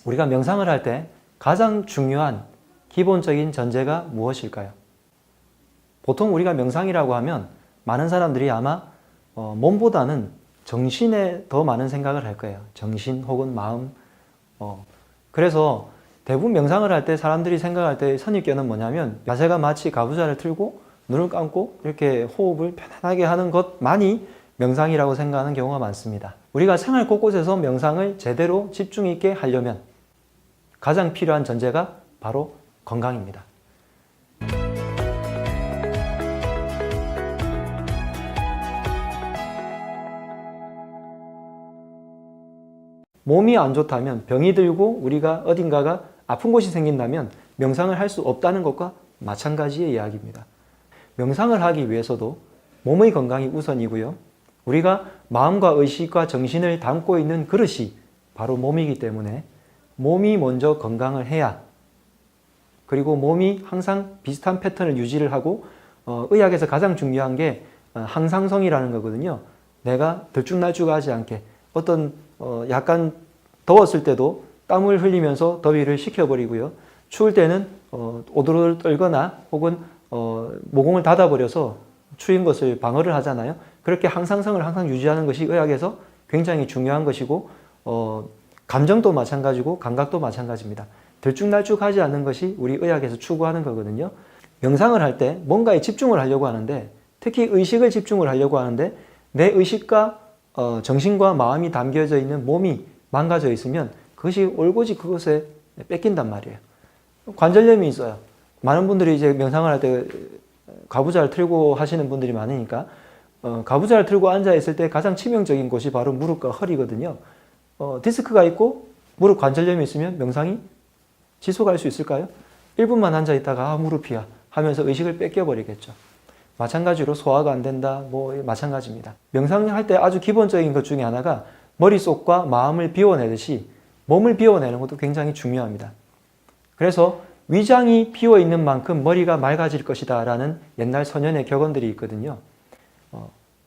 우리가 명상을 할 때 가장 중요한 기본적인 전제가 무엇일까요? 보통 우리가 명상이라고 하면 많은 사람들이 아마 몸보다는 정신에 더 많은 생각을 할 거예요. 정신 혹은 마음. 그래서 대부분 명상을 할 때 사람들이 생각할 때 선입견은 뭐냐면 자세가 마치 가부좌를 틀고 눈을 감고 이렇게 호흡을 편안하게 하는 것만이 명상이라고 생각하는 경우가 많습니다. 우리가 생활 곳곳에서 명상을 제대로 집중 있게 하려면 가장 필요한 전제가 바로 건강입니다. 몸이 안 좋다면, 병이 들고 우리가 어딘가가 아픈 곳이 생긴다면 명상을 할 수 없다는 것과 마찬가지의 이야기입니다. 명상을 하기 위해서도 몸의 건강이 우선이고요. 우리가 마음과 의식과 정신을 담고 있는 그릇이 바로 몸이기 때문에 몸이 먼저 건강을 해야, 그리고 몸이 항상 비슷한 패턴을 유지를 하고, 의학에서 가장 중요한 게 항상성이라는 거거든요. 내가 들쭉날쭉하지 않게, 어떤 약간 더웠을 때도 땀을 흘리면서 더위를 식혀버리고요. 추울 때는 오돌오돌 떨거나 혹은 모공을 닫아버려서 추운 것을 방어를 하잖아요. 그렇게 항상성을 항상 유지하는 것이 의학에서 굉장히 중요한 것이고, 감정도 마찬가지고 감각도 마찬가지입니다. 들쭉날쭉하지 않는 것이 우리 의학에서 추구하는 거거든요. 명상을 할 때 뭔가에 집중을 하려고 하는데, 특히 의식을 집중을 하려고 하는데 내 의식과 정신과 마음이 담겨져 있는 몸이 망가져 있으면 그것이 올고지 그것에 뺏긴단 말이에요. 관절염이 있어요. 많은 분들이 이제 명상을 할 때 가부좌를 틀고 하시는 분들이 많으니까, 가부좌를 틀고 앉아 있을 때 가장 치명적인 곳이 바로 무릎과 허리거든요. 디스크가 있고 무릎 관절염이 있으면 명상이 지속할 수 있을까요? 1분만 앉아 있다가 무릎이야 하면서 의식을 뺏겨버리겠죠. 마찬가지로 소화가 안 된다, 마찬가지입니다. 명상할 때 아주 기본적인 것 중에 하나가 머릿속과 마음을 비워내듯이 몸을 비워내는 것도 굉장히 중요합니다. 그래서 위장이 비어있는 만큼 머리가 맑아질 것이다 라는 옛날 선현의 격언들이 있거든요.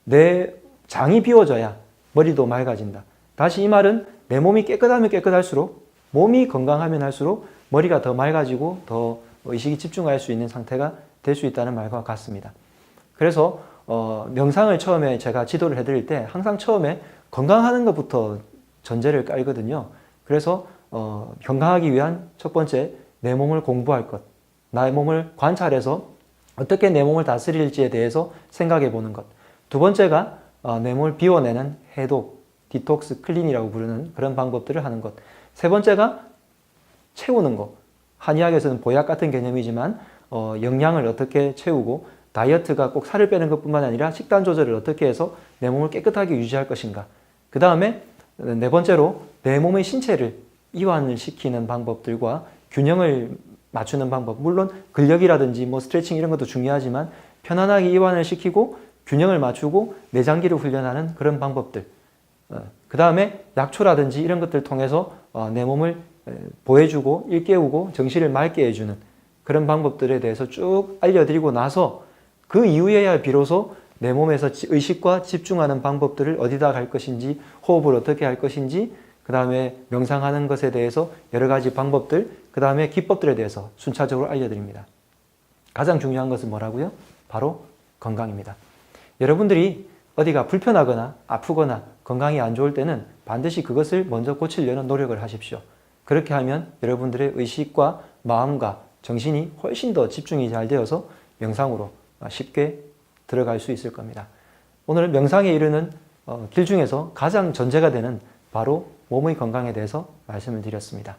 내 장이 비워져야 머리도 맑아진다. 다시 이 말은 내 몸이 깨끗하면 깨끗할수록, 몸이 건강하면 할수록 머리가 더 맑아지고 더 의식이 집중할 수 있는 상태가 될 수 있다는 말과 같습니다. 그래서 명상을 처음에 제가 지도를 해드릴 때 항상 처음에 건강하는 것부터 전제를 깔거든요. 그래서 건강하기 위한 첫 번째, 내 몸을 공부할 것, 나의 몸을 관찰해서 어떻게 내 몸을 다스릴지에 대해서 생각해 보는 것. 두 번째가 내 몸을 비워내는 해독, 디톡스, 클린이라고 부르는 그런 방법들을 하는 것. 세 번째가 채우는 것. 한의학에서는 보약 같은 개념이지만 영양을 어떻게 채우고, 다이어트가 꼭 살을 빼는 것뿐만 아니라 식단 조절을 어떻게 해서 내 몸을 깨끗하게 유지할 것인가. 그 다음에 네 번째로 내 몸의 신체를 이완을 시키는 방법들과 균형을 맞추는 방법. 물론 근력이라든지 스트레칭 이런 것도 중요하지만 편안하게 이완을 시키고 균형을 맞추고 내장기를 훈련하는 그런 방법들. 그 다음에 약초라든지 이런 것들을 통해서 내 몸을 보해주고 일깨우고 정신을 맑게 해주는 그런 방법들에 대해서 쭉 알려드리고 나서, 그 이후에야 비로소 내 몸에서 의식과 집중하는 방법들을 어디다 갈 것인지, 호흡을 어떻게 할 것인지, 그 다음에 명상하는 것에 대해서 여러 가지 방법들, 그 다음에 기법들에 대해서 순차적으로 알려드립니다. 가장 중요한 것은 뭐라고요? 바로 건강입니다. 여러분들이 어디가 불편하거나 아프거나 건강이 안 좋을 때는 반드시 그것을 먼저 고치려는 노력을 하십시오. 그렇게 하면 여러분들의 의식과 마음과 정신이 훨씬 더 집중이 잘 되어서 명상으로 쉽게 들어갈 수 있을 겁니다. 오늘 명상에 이르는 길 중에서 가장 전제가 되는 바로 몸의 건강에 대해서 말씀을 드렸습니다.